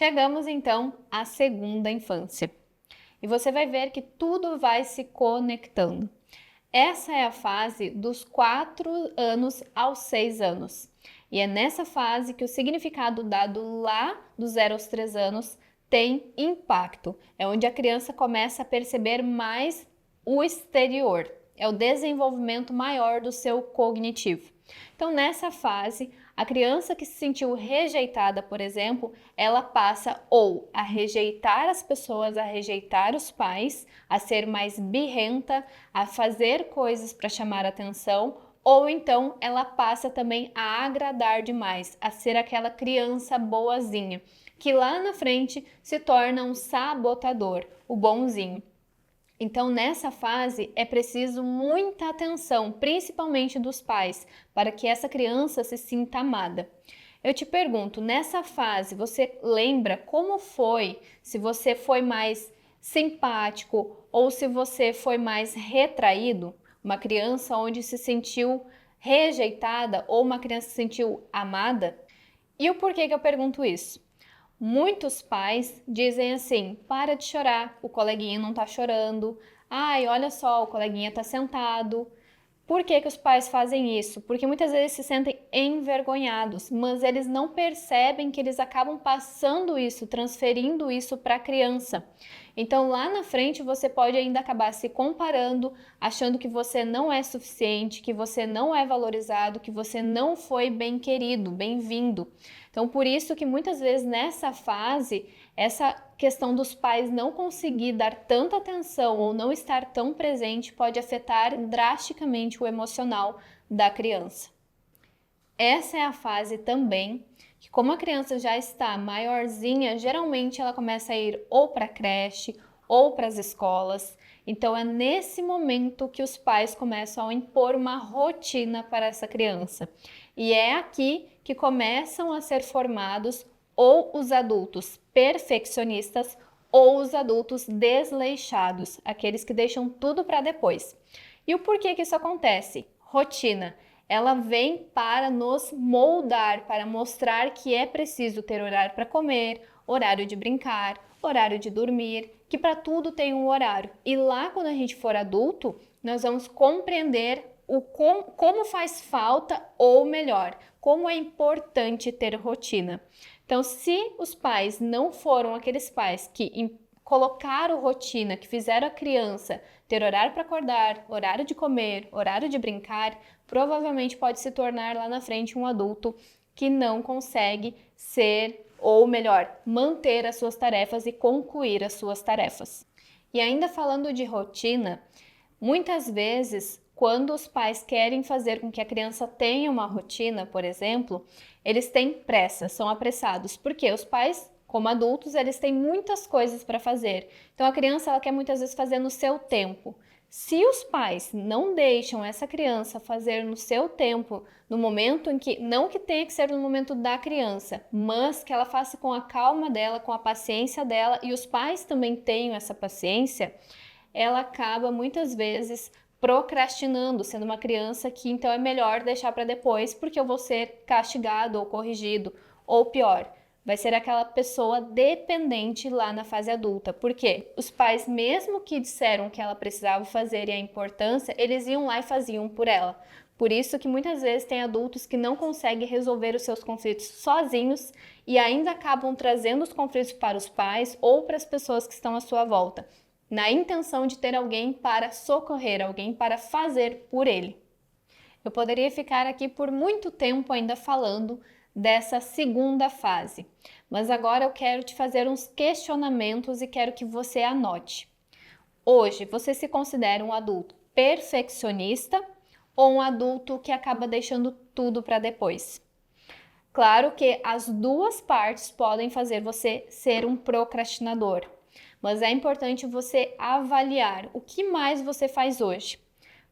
Chegamos então à segunda infância e você vai ver que tudo vai se conectando. Essa é a fase dos 4 anos aos 6 anos e é nessa fase que o significado dado lá do 0 aos 3 anos tem impacto. É onde a criança começa a perceber mais o exterior, é o desenvolvimento maior do seu cognitivo. Então, nessa fase, a criança que se sentiu rejeitada, por exemplo, ela passa ou a rejeitar as pessoas, a rejeitar os pais, a ser mais birrenta, a fazer coisas para chamar atenção, ou então ela passa também a agradar demais, a ser aquela criança boazinha, que lá na frente se torna um sabotador, o bonzinho. Então, nessa fase, é preciso muita atenção, principalmente dos pais, para que essa criança se sinta amada. Eu te pergunto, nessa fase, você lembra como foi? Se você foi mais simpático ou se você foi mais retraído? Uma criança onde se sentiu rejeitada ou uma criança se sentiu amada? E o porquê que eu pergunto isso? Muitos pais dizem assim: para de chorar, o coleguinha não tá chorando. Ai, olha só, o coleguinha tá sentado. Por que que os pais fazem isso? Porque muitas vezes se sentem envergonhados, mas eles não percebem que eles acabam passando isso, transferindo isso para a criança. Então lá na frente você pode ainda acabar se comparando, achando que você não é suficiente, que você não é valorizado, que você não foi bem querido, bem-vindo. Então por isso que muitas vezes nessa fase, essa questão dos pais não conseguir dar tanta atenção ou não estar tão presente pode afetar drasticamente o emocional da criança. Essa é a fase também que, como a criança já está maiorzinha, geralmente ela começa a ir ou para a creche ou para as escolas. Então é nesse momento que os pais começam a impor uma rotina para essa criança. E é aqui que começam a ser formados ou os adultos perfeccionistas ou os adultos desleixados, aqueles que deixam tudo para depois. E o porquê que isso acontece? Rotina. Ela vem para nos moldar, para mostrar que é preciso ter horário para comer, horário de brincar, horário de dormir, que para tudo tem um horário. E lá quando a gente for adulto, nós vamos compreender como faz falta, ou melhor, como é importante ter rotina. Então, se os pais não foram aqueles pais que colocaram rotina, que fizeram a criança ter horário para acordar, horário de comer, horário de brincar, provavelmente pode se tornar lá na frente um adulto que não consegue ser, ou melhor, manter as suas tarefas e concluir as suas tarefas. E ainda falando de rotina, muitas vezes, quando os pais querem fazer com que a criança tenha uma rotina, por exemplo, eles têm pressa, são apressados, porque os pais, como adultos, eles têm muitas coisas para fazer. Então a criança ela quer muitas vezes fazer no seu tempo. Se os pais não deixam essa criança fazer no seu tempo, no momento em que, não que tenha que ser no momento da criança, mas que ela faça com a calma dela, com a paciência dela, e os pais também tenham essa paciência, ela acaba muitas vezes procrastinando, sendo uma criança que então é melhor deixar para depois, porque eu vou ser castigado ou corrigido, ou pior, vai ser aquela pessoa dependente lá na fase adulta. Por quê? Os pais, mesmo que disseram que ela precisava fazer e a importância, eles iam lá e faziam por ela. Por isso que muitas vezes tem adultos que não conseguem resolver os seus conflitos sozinhos e ainda acabam trazendo os conflitos para os pais ou para as pessoas que estão à sua volta, na intenção de ter alguém para socorrer, alguém para fazer por ele. Eu poderia ficar aqui por muito tempo ainda falando dessa segunda fase, mas agora eu quero te fazer uns questionamentos e quero que você anote. Hoje, você se considera um adulto perfeccionista ou um adulto que acaba deixando tudo para depois? Claro que as duas partes podem fazer você ser um procrastinador, mas é importante você avaliar o que mais você faz hoje.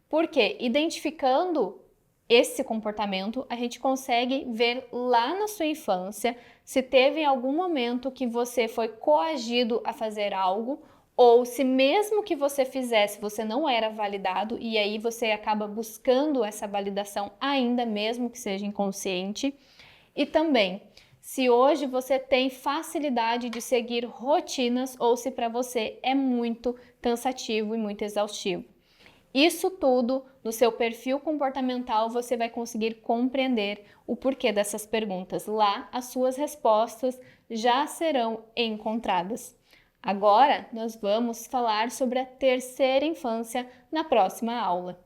Porque identificando esse comportamento, a gente consegue ver lá na sua infância se teve algum momento que você foi coagido a fazer algo, ou se mesmo que você fizesse, você não era validado e aí você acaba buscando essa validação ainda mesmo que seja inconsciente. E também, se hoje você tem facilidade de seguir rotinas ou se para você é muito cansativo e muito exaustivo. Isso tudo no seu perfil comportamental você vai conseguir compreender o porquê dessas perguntas. Lá, as suas respostas já serão encontradas. Agora, nós vamos falar sobre a terceira infância na próxima aula.